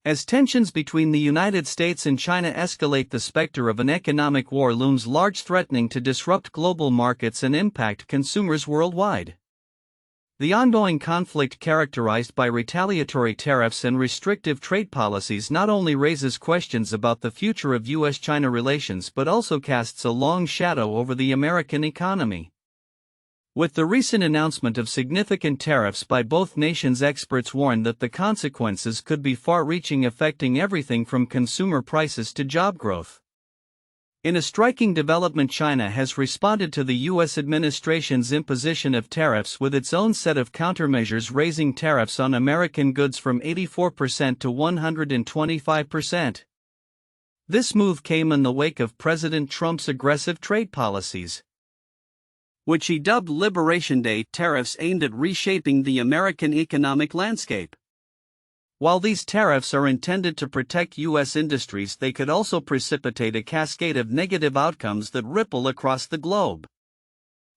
As tensions between the United States and China escalate, the specter of an economic war looms large, threatening to disrupt global markets and impact consumers worldwide. The ongoing conflict, characterized by retaliatory tariffs and restrictive trade policies, not only raises questions about the future of U.S. China relations but also casts a long shadow over the American economy. With the recent announcement of significant tariffs by both nations, experts warn that the consequences could be far-reaching, affecting everything from consumer prices to job growth. In a striking development, China has responded to the U.S. administration's imposition of tariffs with its own set of countermeasures, raising tariffs on American goods from 84% to 125%. This move came in the wake of President Trump's aggressive trade policies, which he dubbed Liberation Day tariffs, aimed at reshaping the American economic landscape. While these tariffs are intended to protect U.S. industries, they could also precipitate a cascade of negative outcomes that ripple across the globe.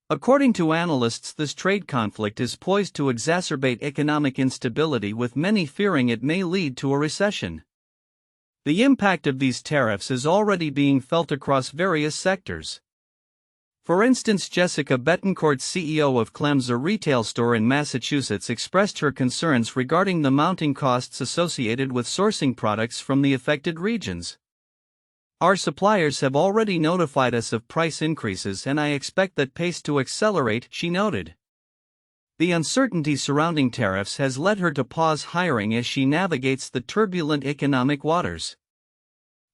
According to analysts, this trade conflict is poised to exacerbate economic instability, with many fearing it may lead to a recession. The impact of these tariffs is already being felt across various sectors. For instance, Jessica Betancourt, CEO of Clem's, a retail store in Massachusetts, expressed her concerns regarding the mounting costs associated with sourcing products from the affected regions. "Our suppliers have already notified us of price increases, and I expect that pace to accelerate," she noted. The uncertainty surrounding tariffs has led her to pause hiring as she navigates the turbulent economic waters.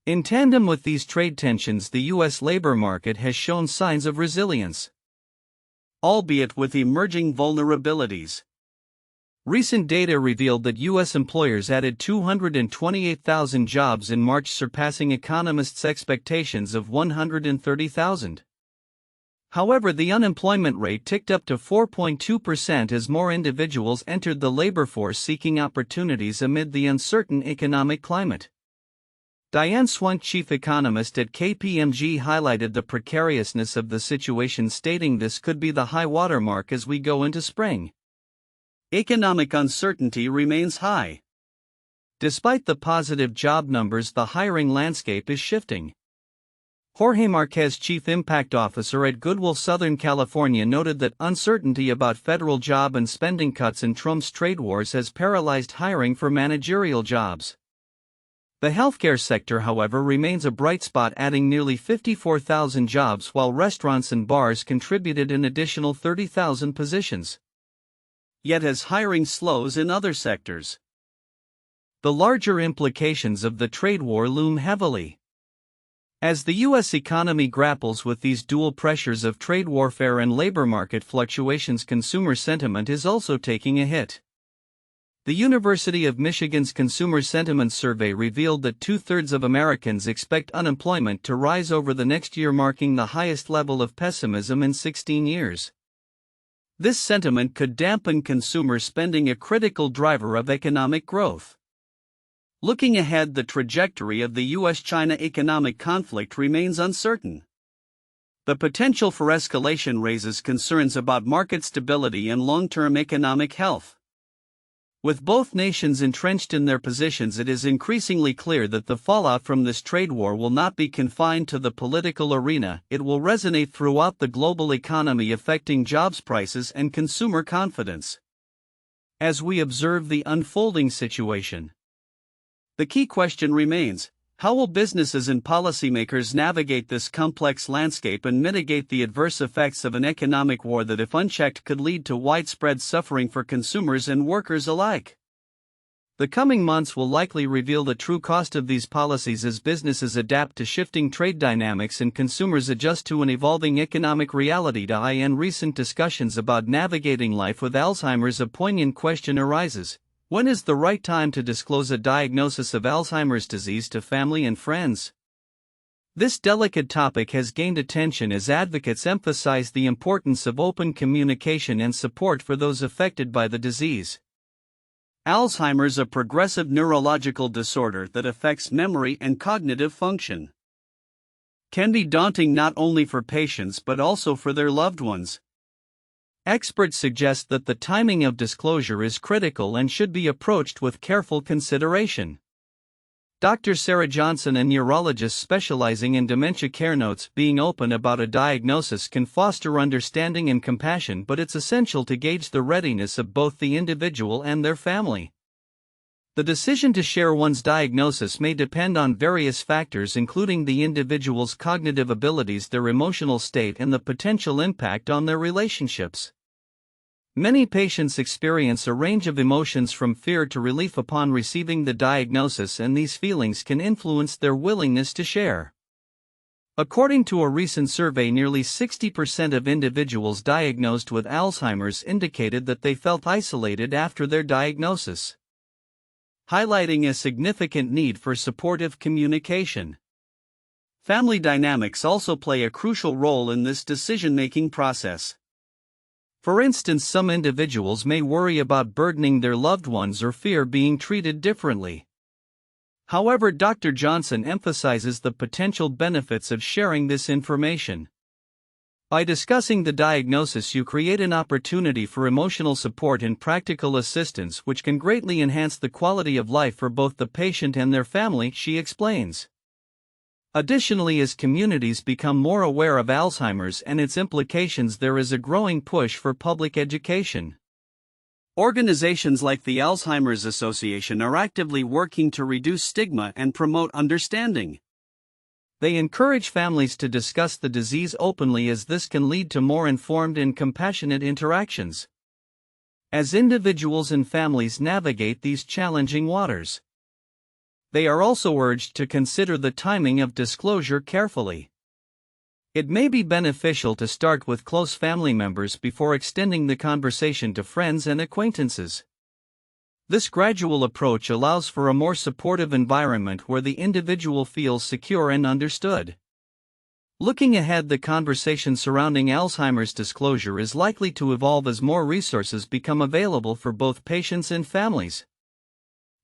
In tandem with these trade tensions, the U.S. labor market has shown signs of resilience, albeit with emerging vulnerabilities. Recent data revealed that U.S. employers added 228,000 jobs in March, surpassing economists' expectations of 130,000. However, the unemployment rate ticked up to 4.2% as more individuals entered the labor force seeking opportunities amid the uncertain economic climate. Diane Swunk, chief economist at KPMG, highlighted the precariousness of the situation, stating this could be the high water mark as we go into spring. Economic uncertainty remains high. Despite the positive job numbers, the hiring landscape is shifting. Jorge Marquez, chief impact officer at Goodwill Southern California, noted that uncertainty about federal job and spending cuts and Trump's trade wars has paralyzed hiring for managerial jobs. The healthcare sector, however, remains a bright spot, adding nearly 54,000 jobs, while restaurants and bars contributed an additional 30,000 positions. Yet as hiring slows in other sectors, the larger implications of the trade war loom heavily. As the U.S. economy grapples with these dual pressures of trade warfare and labor market fluctuations, consumer sentiment is also taking a hit. The University of Michigan's Consumer Sentiment Survey revealed that 2/3 of Americans expect unemployment to rise over the next year, marking the highest level of pessimism in 16 years. This sentiment could dampen consumer spending, a critical driver of economic growth. Looking ahead, the trajectory of the U.S. China economic conflict remains uncertain. The potential for escalation raises concerns about market stability and long-term economic health. With both nations entrenched in their positions, it is increasingly clear that the fallout from this trade war will not be confined to the political arena. It will resonate throughout the global economy, affecting jobs, prices, and consumer confidence. As we observe the unfolding situation, the key question remains: how will businesses and policymakers navigate this complex landscape and mitigate the adverse effects of an economic war that, if unchecked, could lead to widespread suffering for consumers and workers alike? The coming months will likely reveal the true cost of these policies as businesses adapt to shifting trade dynamics and consumers adjust to an evolving economic reality. In recent discussions about navigating life with Alzheimer's, a poignant question arises: when is the right time to disclose a diagnosis of Alzheimer's disease to family and friends? This delicate topic has gained attention as advocates emphasize the importance of open communication and support for those affected by the disease. Alzheimer's, a progressive neurological disorder that affects memory and cognitive function, can be daunting not only for patients but also for their loved ones. Experts suggest that the timing of disclosure is critical and should be approached with careful consideration. Dr. Sarah Johnson, a neurologist specializing in dementia care, notes being open about a diagnosis can foster understanding and compassion, but it's essential to gauge the readiness of both the individual and their family. The decision to share one's diagnosis may depend on various factors, including the individual's cognitive abilities, their emotional state, and the potential impact on their relationships. Many patients experience a range of emotions from fear to relief upon receiving the diagnosis, and these feelings can influence their willingness to share. According to a recent survey, nearly 60% of individuals diagnosed with Alzheimer's indicated that they felt isolated after their diagnosis, highlighting a significant need for supportive communication. Family dynamics also play a crucial role in this decision-making process. For instance, some individuals may worry about burdening their loved ones or fear being treated differently. However, Dr. Johnson emphasizes the potential benefits of sharing this information. By discussing the diagnosis, you create an opportunity for emotional support and practical assistance, which can greatly enhance the quality of life for both the patient and their family, she explains. Additionally, as communities become more aware of Alzheimer's and its implications, there is a growing push for public education. Organizations like the Alzheimer's Association are actively working to reduce stigma and promote understanding. They encourage families to discuss the disease openly, as this can lead to more informed and compassionate interactions. As individuals and families navigate these challenging waters, they are also urged to consider the timing of disclosure carefully. It may be beneficial to start with close family members before extending the conversation to friends and acquaintances. This gradual approach allows for a more supportive environment where the individual feels secure and understood. Looking ahead, the conversation surrounding Alzheimer's disclosure is likely to evolve as more resources become available for both patients and families.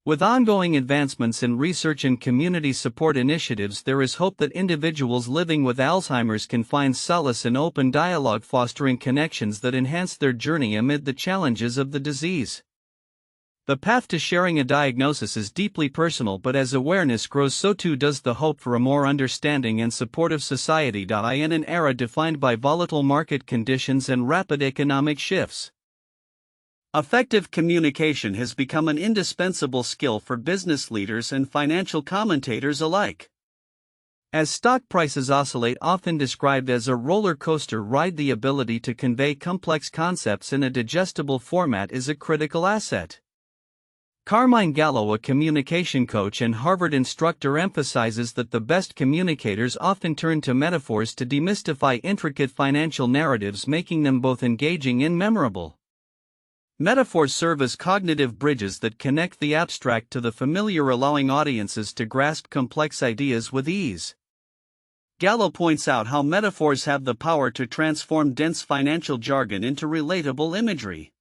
With ongoing advancements in research and community support initiatives, there is hope that individuals living with Alzheimer's can find solace in open dialogue, fostering connections that enhance their journey amid the challenges of the disease. The path to sharing a diagnosis is deeply personal, but as awareness grows, so too does the hope for a more understanding and supportive society. In an era defined by volatile market conditions and rapid economic shifts, effective communication has become an indispensable skill for business leaders and financial commentators alike. As stock prices oscillate, often described as a roller coaster ride, the ability to convey complex concepts in a digestible format is a critical asset. Carmine Gallo, a communication coach and Harvard instructor, emphasizes that the best communicators often turn to metaphors to demystify intricate financial narratives, making them both engaging and memorable. Metaphors serve as cognitive bridges that connect the abstract to the familiar, allowing audiences to grasp complex ideas with ease. Gallo points out how metaphors have the power to transform dense financial jargon into relatable imagery.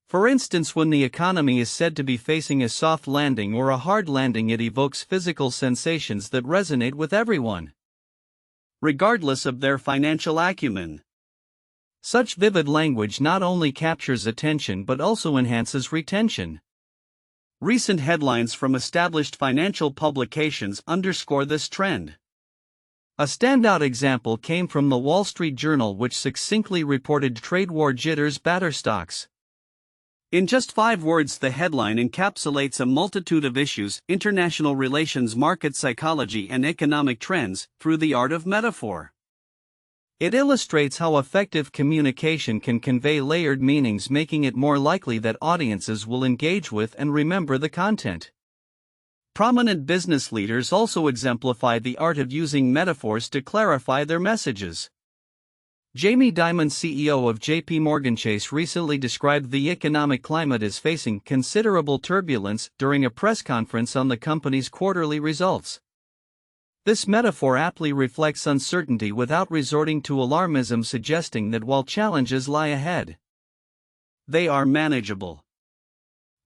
For instance, when the economy is said to be facing a soft landing or a hard landing, it evokes physical sensations that resonate with everyone, regardless of their financial acumen. Such vivid language not only captures attention but also enhances retention. Recent headlines from established financial publications underscore this trend. A standout example came from the Wall Street Journal, which succinctly reported trade war jitters batter stocks. In just 5 words, the headline encapsulates a multitude of issues: international relations, market psychology, and economic trends, through the art of metaphor. It illustrates how effective communication can convey layered meanings, making it more likely that audiences will engage with and remember the content. Prominent business leaders also exemplify the art of using metaphors to clarify their messages. Jamie Dimon, CEO of J.P. Morgan Chase, recently described the economic climate as facing considerable turbulence during a press conference on the company's quarterly results. This metaphor aptly reflects uncertainty without resorting to alarmism, suggesting that while challenges lie ahead, they are manageable.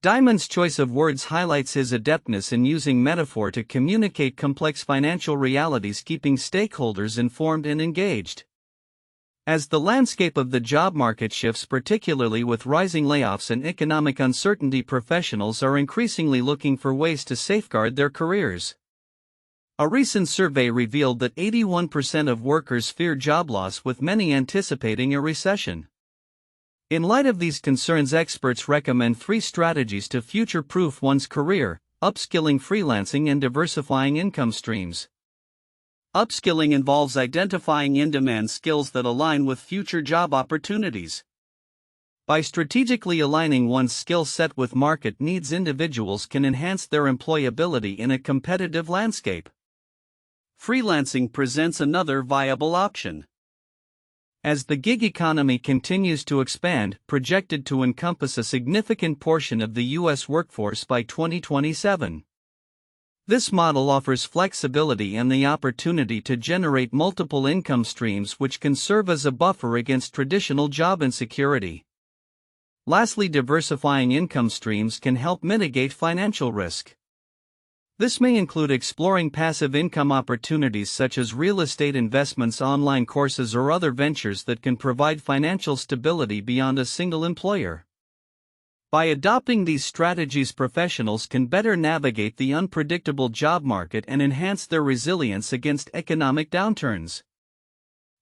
Dimon's choice of words highlights his adeptness in using metaphor to communicate complex financial realities, keeping stakeholders informed and engaged. As the landscape of the job market shifts, particularly with rising layoffs and economic uncertainty, professionals are increasingly looking for ways to safeguard their careers. A recent survey revealed that 81% of workers fear job loss, with many anticipating a recession. In light of these concerns, experts recommend 3 strategies to future-proof one's career: upskilling, freelancing, and diversifying income streams. Upskilling involves identifying in-demand skills that align with future job opportunities. By strategically aligning one's skill set with market needs, individuals can enhance their employability in a competitive landscape. Freelancing presents another viable option. As the gig economy continues to expand, projected to encompass a significant portion of the U.S. workforce by 2027. This model offers flexibility and the opportunity to generate multiple income streams, which can serve as a buffer against traditional job insecurity. Lastly, diversifying income streams can help mitigate financial risk. This may include exploring passive income opportunities such as real estate investments, online courses, or other ventures that can provide financial stability beyond a single employer. By adopting these strategies, professionals can better navigate the unpredictable job market and enhance their resilience against economic downturns.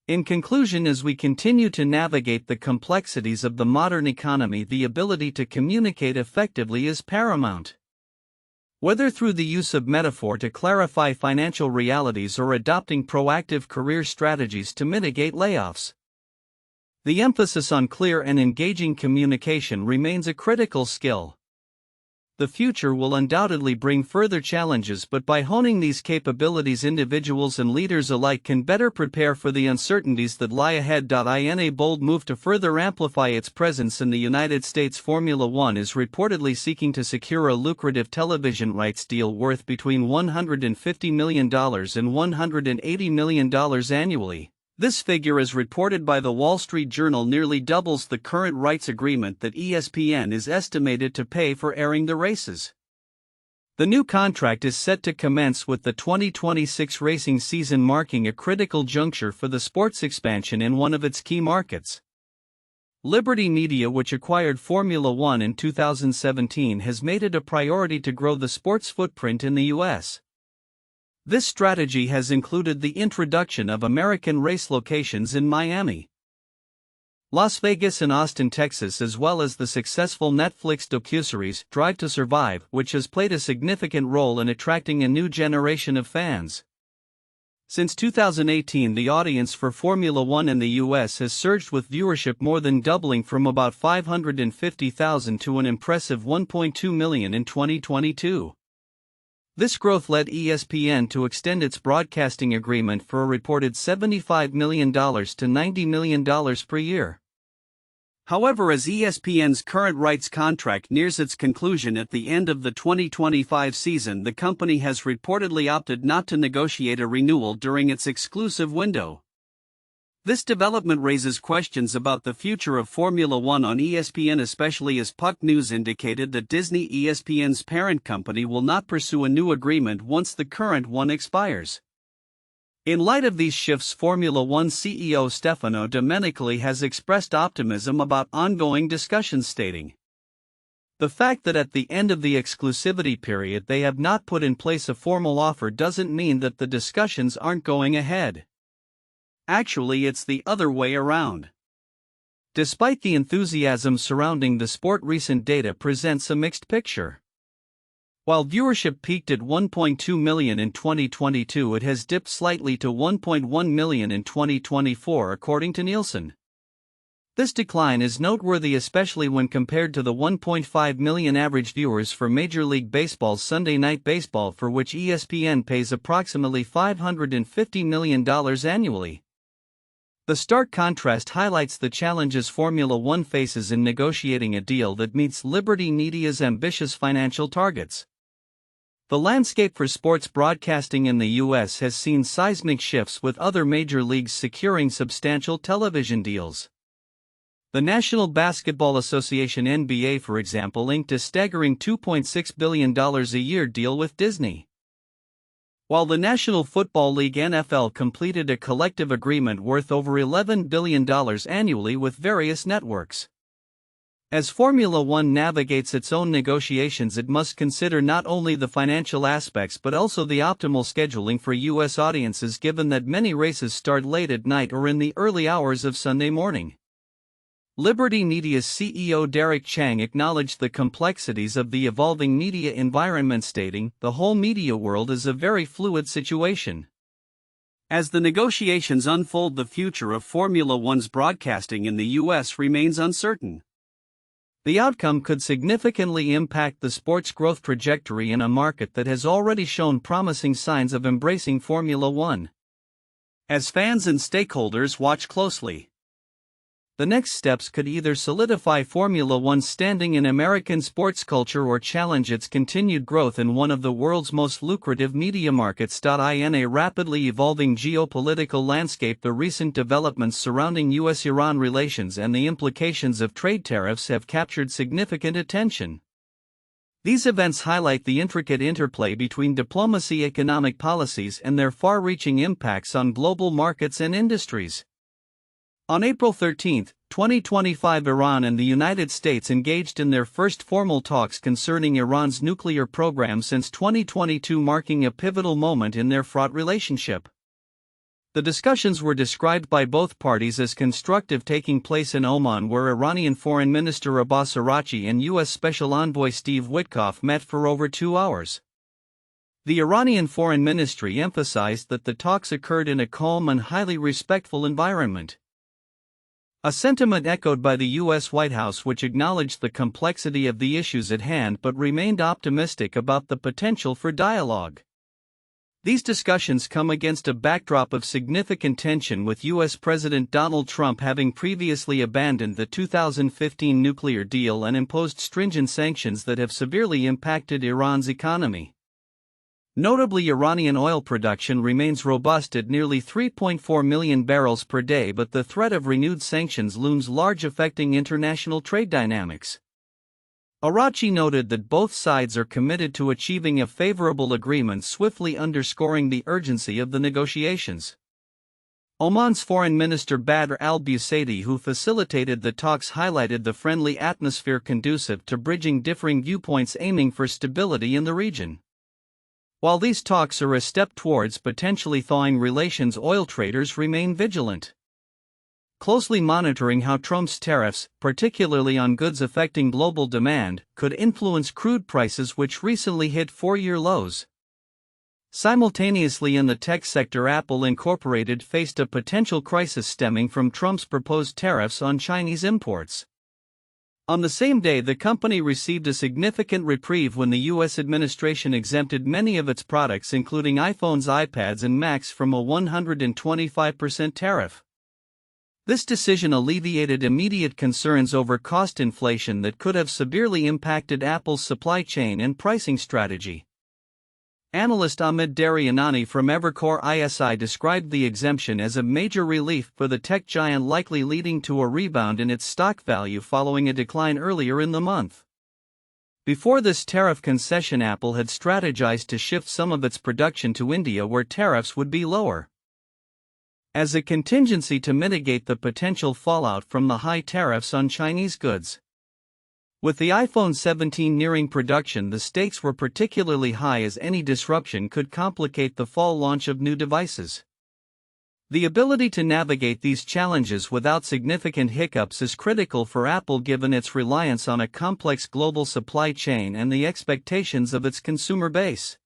In conclusion, as we continue to navigate the complexities of the modern economy, the ability to communicate effectively is paramount. Whether through the use of metaphor to clarify financial realities or adopting proactive career strategies to mitigate layoffs, the emphasis on clear and engaging communication remains a critical skill. The future will undoubtedly bring further challenges, but by honing these capabilities, individuals and leaders alike can better prepare for the uncertainties that lie ahead. In a bold move to further amplify its presence in the United States, Formula One is reportedly seeking to secure a lucrative television rights deal worth between $150 million and $180 million annually. This figure, as reported by the Wall Street Journal, nearly doubles the current rights agreement that ESPN is estimated to pay for airing the races. The new contract is set to commence with the 2026 racing season, marking a critical juncture for the sport's expansion in one of its key markets. Liberty Media, which acquired Formula One in 2017, has made it a priority to grow the sport's footprint in the U.S. This strategy has included the introduction of American race locations in Miami, Las Vegas, and Austin, Texas, as well as the successful Netflix docuseries Drive to Survive, which has played a significant role in attracting a new generation of fans. Since 2018, the audience for Formula One in the U.S. has surged, with viewership more than doubling from about 550,000 to an impressive 1.2 million in 2022. This growth led ESPN to extend its broadcasting agreement for a reported $75 million to $90 million per year. However, as ESPN's current rights contract nears its conclusion at the end of the 2025 season, the company has reportedly opted not to negotiate a renewal during its exclusive window. This development raises questions about the future of Formula One on ESPN, especially as Puck News indicated that Disney, ESPN's parent company, will not pursue a new agreement once the current one expires. In light of these shifts, Formula One CEO Stefano Domenicali has expressed optimism about ongoing discussions, stating, "The fact that at the end of the exclusivity period they have not put in place a formal offer doesn't mean that the discussions aren't going ahead. Actually, it's the other way around." Despite the enthusiasm surrounding the sport, recent data presents a mixed picture. While viewership peaked at 1.2 million in 2022, it has dipped slightly to 1.1 million in 2024, according to Nielsen. This decline is noteworthy, especially when compared to the 1.5 million average viewers for Major League Baseball's Sunday Night Baseball, for which ESPN pays approximately $550 million annually. The stark contrast highlights the challenges Formula One faces in negotiating a deal that meets Liberty Media's ambitious financial targets. The landscape for sports broadcasting in the U.S. has seen seismic shifts, with other major leagues securing substantial television deals. The National Basketball Association (NBA), for example, inked a staggering $2.6 billion a year deal with Disney. While the National Football League (NFL) completed a collective agreement worth over $11 billion annually with various networks. As Formula One navigates its own negotiations, it must consider not only the financial aspects but also the optimal scheduling for U.S. audiences, given that many races start late at night or in the early hours of Sunday morning. Liberty Media's CEO Derek Chang acknowledged the complexities of the evolving media environment, stating, "The whole media world is a very fluid situation. As the negotiations unfold, the future of Formula One's broadcasting in the U.S. remains uncertain. The outcome could significantly impact the sport's growth trajectory in a market that has already shown promising signs of embracing Formula One. As fans and stakeholders watch closely, the next steps could either solidify Formula One's standing in American sports culture or challenge its continued growth in one of the world's most lucrative media markets. In a rapidly evolving geopolitical landscape, the recent developments surrounding U.S.-Iran relations and the implications of trade tariffs have captured significant attention. These events highlight the intricate interplay between diplomacy, economic policies, and their far-reaching impacts on global markets and industries. On April 13, 2025, Iran and the United States engaged in their first formal talks concerning Iran's nuclear program since 2022, marking a pivotal moment in their fraught relationship. The discussions were described by both parties as constructive, taking place in Oman, where Iranian Foreign Minister Abbas Araghchi and U.S. Special Envoy Steve Witkoff met for over 2 hours. The Iranian Foreign Ministry emphasized that the talks occurred in a calm and highly respectful environment. A sentiment echoed by the U.S. White House, which acknowledged the complexity of the issues at hand but remained optimistic about the potential for dialogue. These discussions come against a backdrop of significant tension, with U.S. President Donald Trump having previously abandoned the 2015 nuclear deal and imposed stringent sanctions that have severely impacted Iran's economy. Notably, Iranian oil production remains robust at nearly 3.4 million barrels per day, but the threat of renewed sanctions looms large, affecting international trade dynamics. Araghchi noted that both sides are committed to achieving a favorable agreement, swiftly underscoring the urgency of the negotiations. Oman's Foreign Minister Badr al-Busaidi, who facilitated the talks, highlighted the friendly atmosphere conducive to bridging differing viewpoints, aiming for stability in the region. While these talks are a step towards potentially thawing relations, oil traders remain vigilant, closely monitoring how Trump's tariffs, particularly on goods affecting global demand, could influence crude prices, which recently hit 4-year lows. Simultaneously, in the tech sector, Apple Incorporated faced a potential crisis stemming from Trump's proposed tariffs on Chinese imports. On the same day, the company received a significant reprieve when the U.S. administration exempted many of its products, including iPhones, iPads, and Macs, from a 125% tariff. This decision alleviated immediate concerns over cost inflation that could have severely impacted Apple's supply chain and pricing strategy. Analyst Ahmed Darianani from Evercore ISI described the exemption as a major relief for the tech giant, likely leading to a rebound in its stock value following a decline earlier in the month. Before this tariff concession, Apple had strategized to shift some of its production to India, where tariffs would be lower, as a contingency to mitigate the potential fallout from the high tariffs on Chinese goods. With the iPhone 17 nearing production, the stakes were particularly high, as any disruption could complicate the fall launch of new devices. The ability to navigate these challenges without significant hiccups is critical for Apple, given its reliance on a complex global supply chain and the expectations of its consumer base.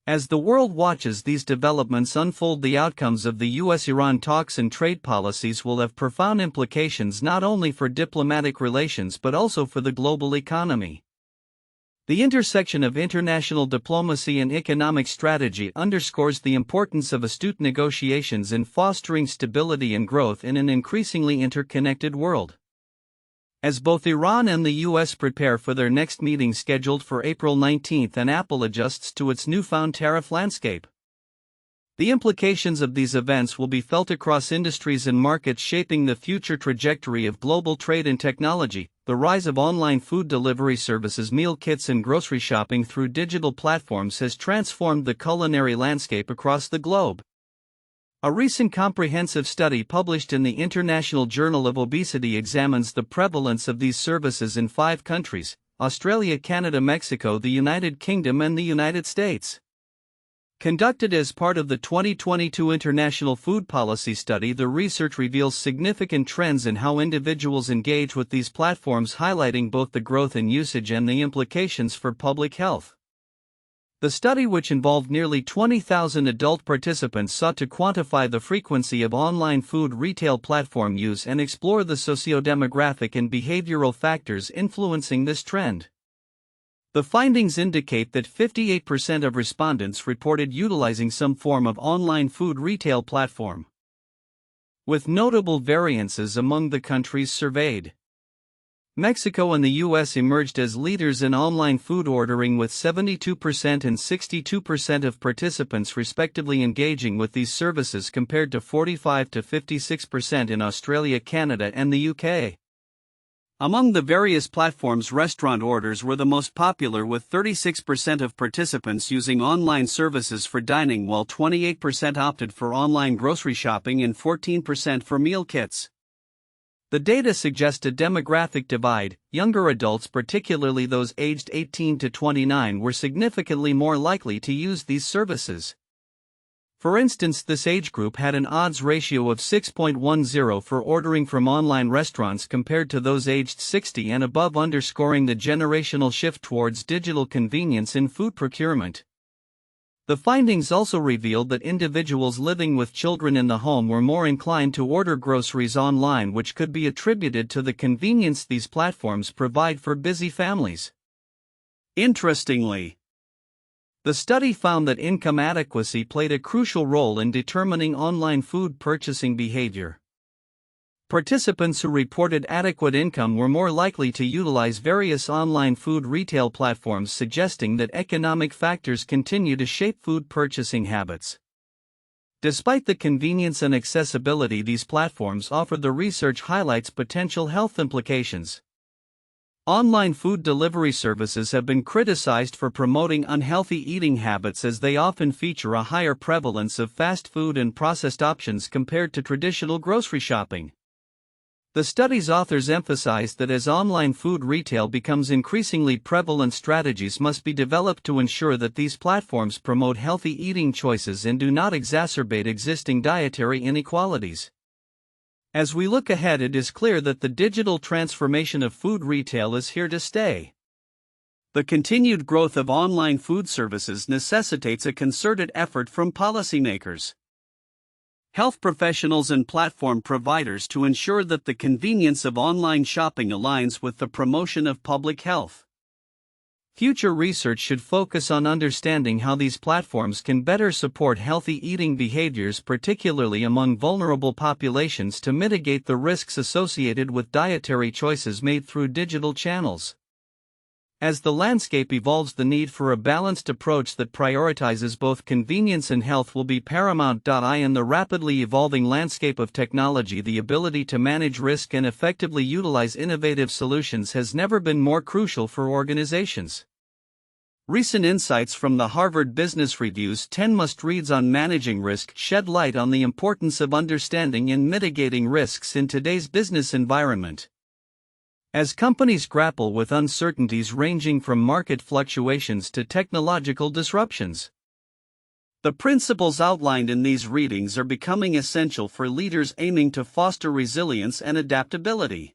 As the world watches these developments unfold, the outcomes of the U.S.-Iran talks and trade policies will have profound implications not only for diplomatic relations but also for the global economy. The intersection of international diplomacy and economic strategy underscores the importance of astute negotiations in fostering stability and growth in an increasingly interconnected world. As both Iran and the U.S. prepare for their next meeting scheduled for April 19 and Apple adjusts to its newfound tariff landscape, The implications of these events will be felt across industries and markets, shaping the future trajectory of global trade and technology. The rise of online food delivery services, meal kits, and grocery shopping through digital platforms has transformed the culinary landscape across the globe. A recent comprehensive study published in the International Journal of Obesity examines the prevalence of these services in 5 countries: Australia, Canada, Mexico, the United Kingdom, and the United States. Conducted as part of the 2022 International Food Policy Study, the research reveals significant trends in how individuals engage with these platforms, highlighting both the growth in usage and the implications for public health. The study, which involved nearly 20,000 adult participants, sought to quantify the frequency of online food retail platform use and explore the socio-demographic and behavioral factors influencing this trend. The findings indicate that 58% of respondents reported utilizing some form of online food retail platform, with notable variances among the countries surveyed. Mexico and the U.S. emerged as leaders in online food ordering, with 72% and 62% of participants respectively engaging with these services, compared to 45 to 56% in Australia, Canada, and the UK. Among the various platforms, restaurant orders were the most popular, with 36% of participants using online services for dining, while 28% opted for online grocery shopping and 14% for meal kits. The data suggest a demographic divide. Younger adults, particularly those aged 18 to 29, were significantly more likely to use these services. For instance, this age group had an odds ratio of 6.10 for ordering from online restaurants compared to those aged 60 and above, underscoring the generational shift towards digital convenience in food procurement. The findings also revealed that individuals living with children in the home were more inclined to order groceries online, which could be attributed to the convenience these platforms provide for busy families. Interestingly, the study found that income adequacy played a crucial role in determining online food purchasing behavior. Participants who reported adequate income were more likely to utilize various online food retail platforms, suggesting that economic factors continue to shape food purchasing habits. Despite the convenience and accessibility these platforms offer, the research highlights potential health implications. Online food delivery services have been criticized for promoting unhealthy eating habits, as they often feature a higher prevalence of fast food and processed options compared to traditional grocery shopping. The study's authors emphasized that as online food retail becomes increasingly prevalent, strategies must be developed to ensure that these platforms promote healthy eating choices and do not exacerbate existing dietary inequalities. As we look ahead, it is clear that the digital transformation of food retail is here to stay. The continued growth of online food services necessitates a concerted effort from policymakers, health professionals, and platform providers to ensure that the convenience of online shopping aligns with the promotion of public health. Future research should focus on understanding how these platforms can better support healthy eating behaviors, particularly among vulnerable populations, to mitigate the risks associated with dietary choices made through digital channels. As the landscape evolves, the need for a balanced approach that prioritizes both convenience and health will be paramount. In the rapidly evolving landscape of technology, the ability to manage risk and effectively utilize innovative solutions has never been more crucial for organizations. Recent insights from the Harvard Business Review's 10 must-reads on managing risk shed light on the importance of understanding and mitigating risks in today's business environment. As companies grapple with uncertainties ranging from market fluctuations to technological disruptions, the principles outlined in these readings are becoming essential for leaders aiming to foster resilience and adaptability.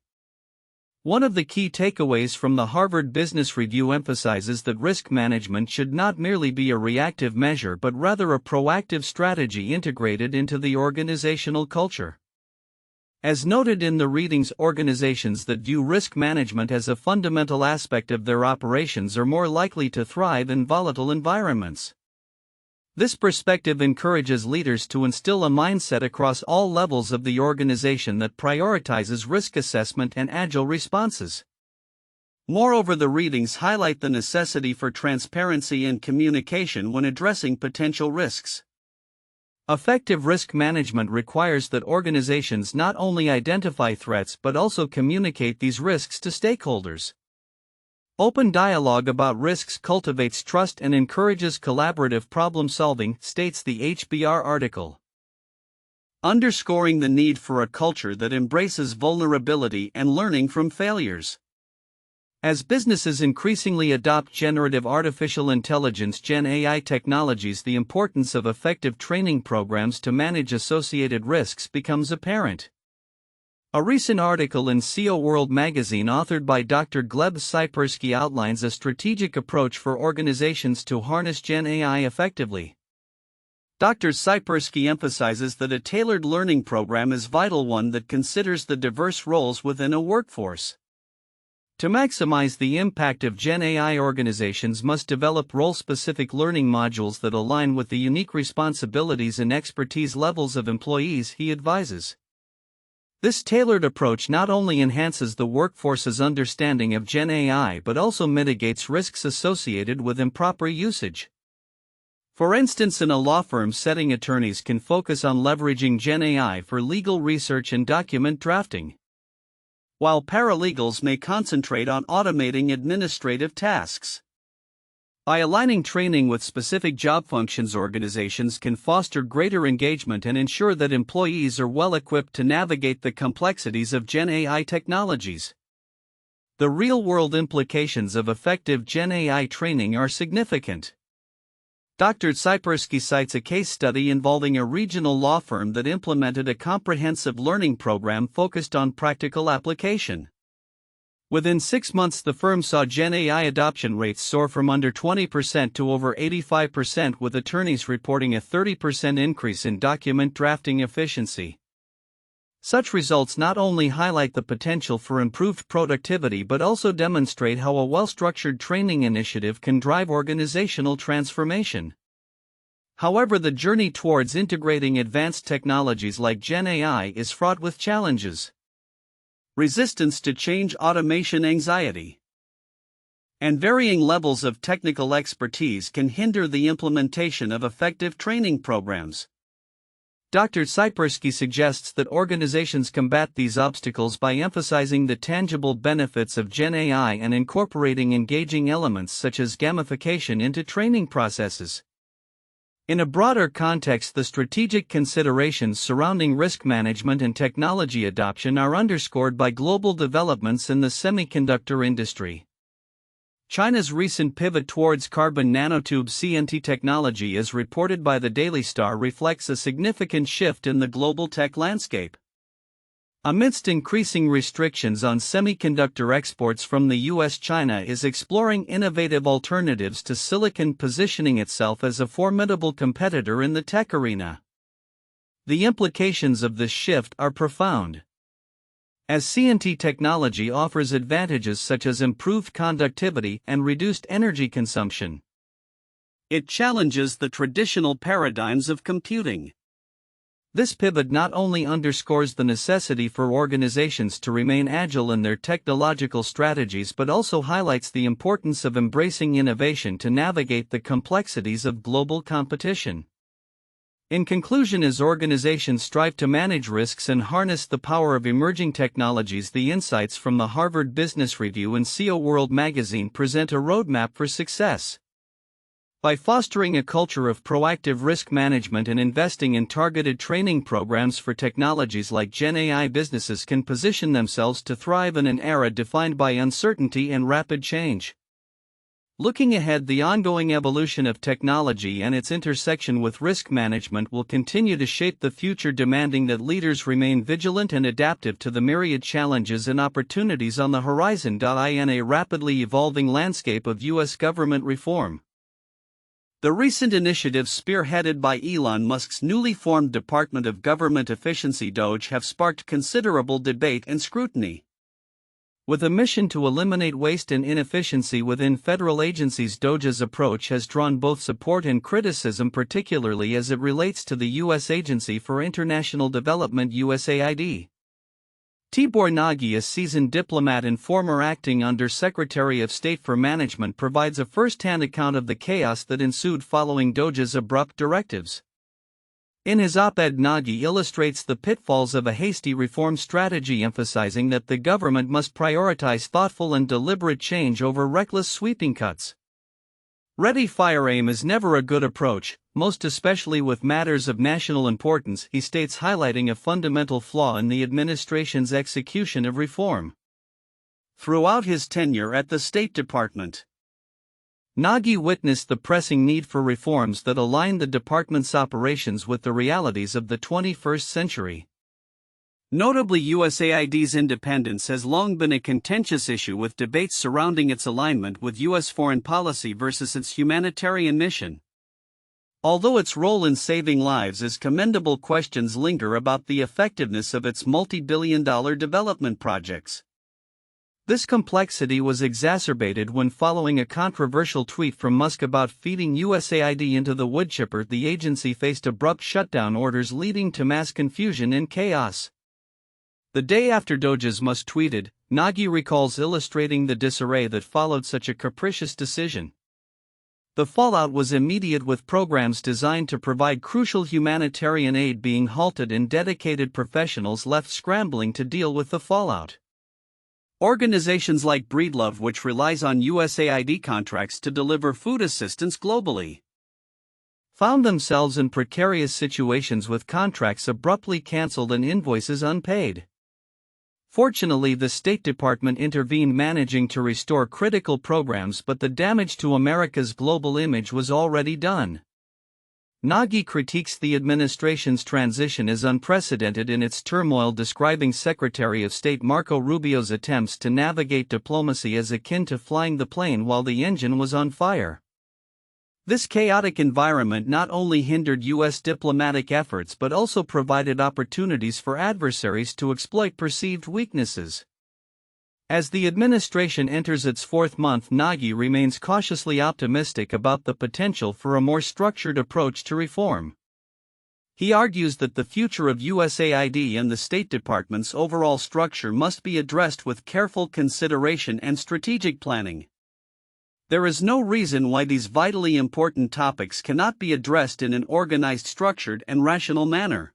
One of the key takeaways from the Harvard Business Review emphasizes that risk management should not merely be a reactive measure but rather a proactive strategy integrated into the organizational culture. As noted in the readings, organizations that view risk management as a fundamental aspect of their operations are more likely to thrive in volatile environments. This perspective encourages leaders to instill a mindset across all levels of the organization that prioritizes risk assessment and agile responses. Moreover, the readings highlight the necessity for transparency and communication when addressing potential risks. Effective risk management requires that organizations not only identify threats but also communicate these risks to stakeholders. Open dialogue about risks cultivates trust and encourages collaborative problem solving, states the HBR article. Underscoring the need for a culture that embraces vulnerability and learning from failures. As businesses increasingly adopt generative artificial intelligence (Gen AI) technologies, the importance of effective training programs to manage associated risks becomes apparent. A recent article in CEO World magazine authored by Dr. Gleb Sipersky outlines a strategic approach for organizations to harness Gen AI effectively. Dr. Sipersky emphasizes that a tailored learning program is vital, one that considers the diverse roles within a workforce. To maximize the impact of Gen AI, organizations must develop role-specific learning modules that align with the unique responsibilities and expertise levels of employees, he advises. This tailored approach not only enhances the workforce's understanding of Gen AI but also mitigates risks associated with improper usage. For instance, in a law firm setting, attorneys can focus on leveraging Gen AI for legal research and document drafting, while paralegals may concentrate on automating administrative tasks. By aligning training with specific job functions, organizations can foster greater engagement and ensure that employees are well equipped to navigate the complexities of Gen AI technologies. The real-world implications of effective Gen AI training are significant. Dr. Sipersky cites a case study involving a regional law firm that implemented a comprehensive learning program focused on practical application. Within 6 months, the firm saw Gen AI adoption rates soar from under 20% to over 85%, with attorneys reporting a 30% increase in document drafting efficiency. Such results not only highlight the potential for improved productivity but also demonstrate how a well-structured training initiative can drive organizational transformation. However, the journey towards integrating advanced technologies like Gen AI is fraught with challenges. Resistance to change, automation anxiety, and varying levels of technical expertise can hinder the implementation of effective training programs. Dr. Sipersky suggests that organizations combat these obstacles by emphasizing the tangible benefits of Gen AI and incorporating engaging elements such as gamification into training processes. In a broader context, the strategic considerations surrounding risk management and technology adoption are underscored by global developments in the semiconductor industry. China's recent pivot towards carbon nanotube CNT technology, as reported by the Daily Star, reflects a significant shift in the global tech landscape. Amidst increasing restrictions on semiconductor exports from the U.S., China is exploring innovative alternatives to silicon, positioning itself as a formidable competitor in the tech arena. The implications of this shift are profound, as CNT technology offers advantages such as improved conductivity and reduced energy consumption. It challenges the traditional paradigms of computing. This pivot not only underscores the necessity for organizations to remain agile in their technological strategies but also highlights the importance of embracing innovation to navigate the complexities of global competition. In conclusion, as organizations strive to manage risks and harness the power of emerging technologies, the insights from the Harvard Business Review and CEO World magazine present a roadmap for success. By fostering a culture of proactive risk management and investing in targeted training programs for technologies like Gen AI, businesses can position themselves to thrive in an era defined by uncertainty and rapid change. Looking ahead, the ongoing evolution of technology and its intersection with risk management will continue to shape the future, demanding that leaders remain vigilant and adaptive to the myriad challenges and opportunities on the horizon. In a rapidly evolving landscape of U.S. government reform, the recent initiatives spearheaded by Elon Musk's newly formed Department of Government Efficiency (DOGE) have sparked considerable debate and scrutiny. With a mission to eliminate waste and inefficiency within federal agencies, DOGE's approach has drawn both support and criticism, particularly as it relates to the U.S. Agency for International Development (USAID). Tibor Nagy, a seasoned diplomat and former acting Under Secretary of State for Management, provides a first-hand account of the chaos that ensued following DOGE's abrupt directives. In his op-ed, Nagy illustrates the pitfalls of a hasty reform strategy, emphasizing that the government must prioritize thoughtful and deliberate change over reckless sweeping cuts. Ready-fire aim is never a good approach, most especially with matters of national importance, he states, highlighting a fundamental flaw in the administration's execution of reform. Throughout his tenure at the State Department, Nagy witnessed the pressing need for reforms that align the department's operations with the realities of the 21st century. Notably, USAID's independence has long been a contentious issue, with debates surrounding its alignment with U.S. foreign policy versus its humanitarian mission. Although its role in saving lives is commendable, questions linger about the effectiveness of its multi-billion-dollar development projects. This complexity was exacerbated when, following a controversial tweet from Musk about feeding USAID into the woodchipper, the agency faced abrupt shutdown orders, leading to mass confusion and chaos. The day after Doge's Musk tweeted, Nagy recalls illustrating the disarray that followed such a capricious decision. The fallout was immediate, with programs designed to provide crucial humanitarian aid being halted and dedicated professionals left scrambling to deal with the fallout. Organizations like Breedlove, which relies on USAID contracts to deliver food assistance globally, found themselves in precarious situations, with contracts abruptly cancelled and invoices unpaid. Fortunately, the State Department intervened, managing to restore critical programs, but the damage to America's global image was already done. Nagy critiques the administration's transition as unprecedented in its turmoil, describing Secretary of State Marco Rubio's attempts to navigate diplomacy as akin to flying the plane while the engine was on fire. This chaotic environment not only hindered U.S. diplomatic efforts but also provided opportunities for adversaries to exploit perceived weaknesses. As the administration enters its fourth month, Nagy remains cautiously optimistic about the potential for a more structured approach to reform. He argues that the future of USAID and the State Department's overall structure must be addressed with careful consideration and strategic planning. There is no reason why these vitally important topics cannot be addressed in an organized, structured, and rational manner.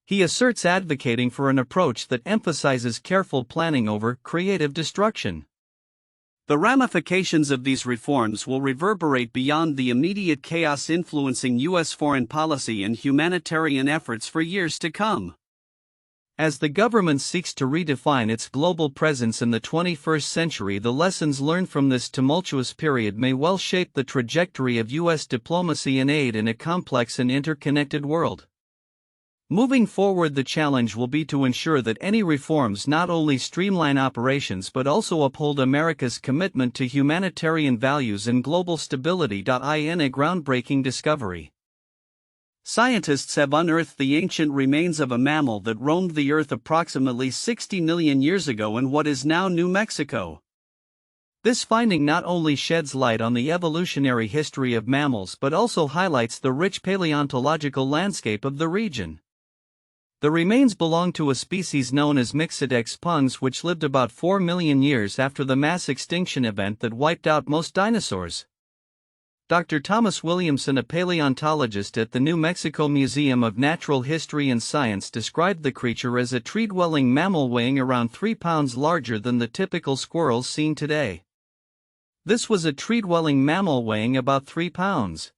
He asserts, advocating for an approach that emphasizes careful planning over creative destruction. The ramifications of these reforms will reverberate beyond the immediate chaos, influencing U.S. foreign policy and humanitarian efforts for years to come. As the government seeks to redefine its global presence in the 21st century, the lessons learned from this tumultuous period may well shape the trajectory of U.S. diplomacy and aid in a complex and interconnected world. Moving forward, the challenge will be to ensure that any reforms not only streamline operations but also uphold America's commitment to humanitarian values and global stability. In a groundbreaking discovery, scientists have unearthed the ancient remains of a mammal that roamed the Earth approximately 60 million years ago in what is now New Mexico. This finding not only sheds light on the evolutionary history of mammals but also highlights the rich paleontological landscape of the region. The remains belong to a species known as Myxidex pungs, which lived about 4 million years after the mass extinction event that wiped out most dinosaurs. Dr. Thomas Williamson, a paleontologist at the New Mexico Museum of Natural History and Science, described the creature as a tree-dwelling mammal weighing around 3 pounds larger than the typical squirrels seen today. This was a tree-dwelling mammal weighing about 3 pounds.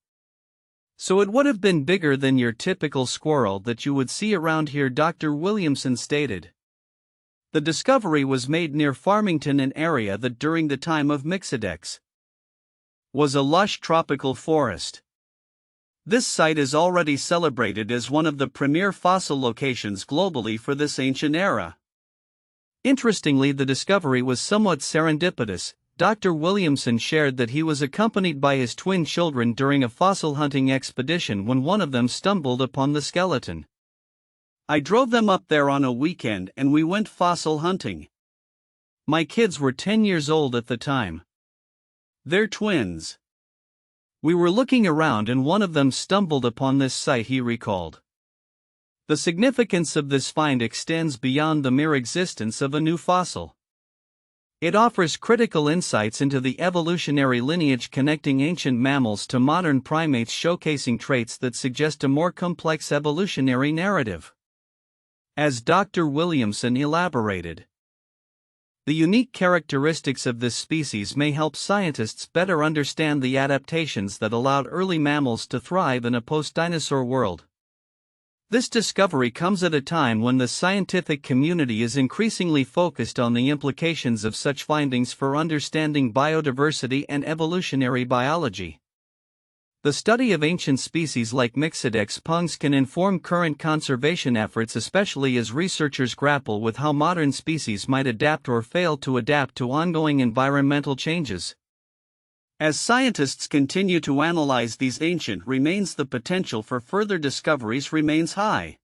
So it would have been bigger than your typical squirrel that you would see around here, Dr. Williamson stated. The discovery was made near Farmington, an area that during the time of Myxidex was a lush tropical forest. This site is already celebrated as one of the premier fossil locations globally for this ancient era. Interestingly, the discovery was somewhat serendipitous. Dr. Williamson shared that he was accompanied by his twin children during a fossil hunting expedition when one of them stumbled upon the skeleton. I drove them up there on a weekend and we went fossil hunting. My kids were 10 years old at the time. They're twins. We were looking around and one of them stumbled upon this site, he recalled. The significance of this find extends beyond the mere existence of a new fossil. It offers critical insights into the evolutionary lineage connecting ancient mammals to modern primates, showcasing traits that suggest a more complex evolutionary narrative. As Dr. Williamson elaborated, the unique characteristics of this species may help scientists better understand the adaptations that allowed early mammals to thrive in a post-dinosaur world. This discovery comes at a time when the scientific community is increasingly focused on the implications of such findings for understanding biodiversity and evolutionary biology. The study of ancient species like Myxidex pungs can inform current conservation efforts, especially as researchers grapple with how modern species might adapt or fail to adapt to ongoing environmental changes. As scientists continue to analyze these ancient remains, the potential for further discoveries remains high.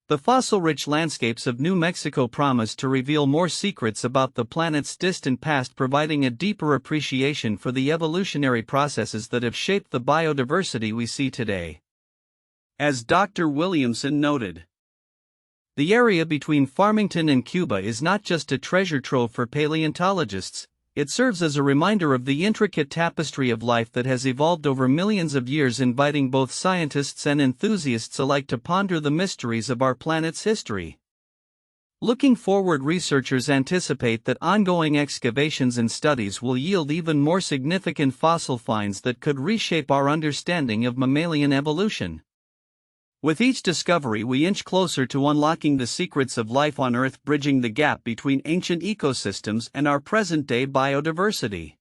The fossil-rich landscapes of New Mexico promise to reveal more secrets about the planet's distant past, providing a deeper appreciation for the evolutionary processes that have shaped the biodiversity we see today. As Dr. Williamson noted, the area between Farmington and Cuba is not just a treasure trove for paleontologists. It serves as a reminder of the intricate tapestry of life that has evolved over millions of years, inviting both scientists and enthusiasts alike to ponder the mysteries of our planet's history. Looking forward, researchers anticipate that ongoing excavations and studies will yield even more significant fossil finds that could reshape our understanding of mammalian evolution. With each discovery, we inch closer to unlocking the secrets of life on Earth, bridging the gap between ancient ecosystems and our present-day biodiversity.